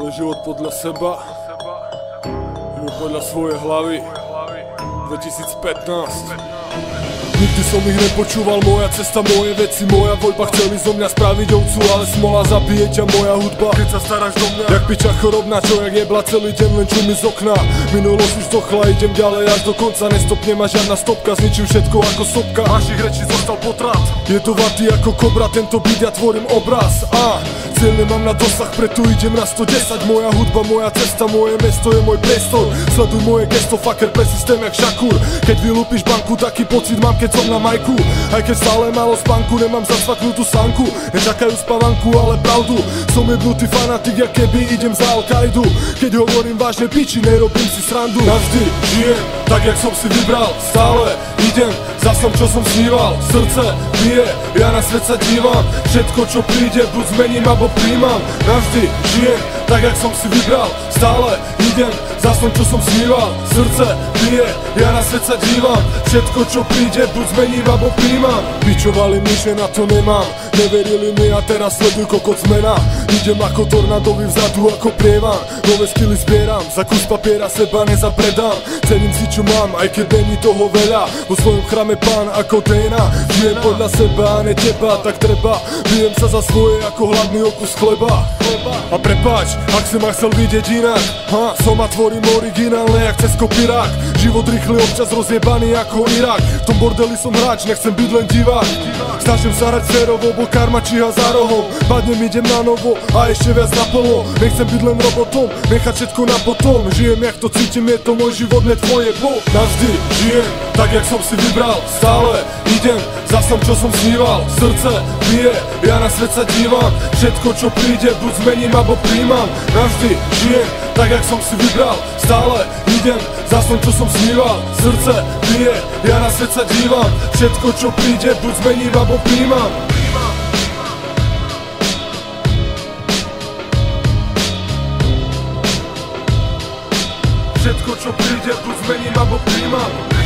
Žijem život podľa seba, žijem podľa svojej hlavy. 2015. Nikdy som ich nepočúval, moja cesta, moje veci, moja voľba. Chceli zo mňa spraviť ovcu, ale smola zabije ťa moja hudba. Keď sa staráš do mňa, jak piča chorobná, čo jak jebla celý deň, len čumy z okna. Minulosť už dochla, idem ďalej až do konca, nestopne ma žiadna stopka, zničím všetko ako sopka. Vašich rečí zostal potrat, je to vatý ako kobra, tento beat ja tvorím obraz. Cieľ nemám na dosah, preto idem na 110. Moja hudba, moja cesta, moje mesto je môj priestor. Sleduj moje gesto, fucker, pre systém jak Šakur. Keď vylúpiš banku, taký pocit mám, keď som na majku. Aj keď stále málo spánku, nemám zacvaknutú sanku. Nečakajú spavanku, ale pravdu. Som jebnutý fanatik, jak keby idem za Al-Kaidu. Keď hovorím vážne piči, nerobím si srandu. Navždy žijem, tak jak som si vybral. Stále idem za som, čo som sníval. Srdce bije, ja na svet sa dívam. Všetko, čo príde, buď zmením, alebo príjmam. Navždy žijem, tak jak som si vybral. Stále idem za som, čo som sníval. Srdce bije, ja na svet sa dívam. Všetko, čo príde, buď zmením, alebo príjmam. Pičovali mi, že na to nemám. Neverili mi a teraz sleduj kokot zmena. Idem ako tornádový vzadu, ako prievan. Nové skily zbieram, za kus papiera seba nezapredám. Cením si, čo mám, aj keď není toho veľa. Vo svojom chrame pán ako Dana. Žijem podľa seba a ne teba, tak treba. Bijem sa za svoje ako hladný okus chleba. A prepáč, ak si ma chcel vidieť inak. Som a tvorím originálne jak cez kopirák. Život rýchly, občas rozjebaný ako Irak. V tom bordeli som hráč, nechcem byť len divák. Snažím sa hrať férovo, bo karma číha za rohom. Padnem, idem na novo a ešte viac naplno. Nechcem byť len robotom, nechať všetko na potom. Žijem jak to cítim, je to môj život, ne tvoje, bo navždy žijem, tak jak som si vybral. Stále idem za som, čo som sníval. Srdce bije, ja na svet sa dívam. Všetko, čo príde, buď zmením, alebo príjmam. Navždy žijem, tak jak som si vybral. Stále idem za som, čo som sníval. Srdce bije, ja na svet sa dívam. Všetko, čo príde, buď zmením, alebo príjmam. Všetko, čo príde, buď zmením, alebo príjmam.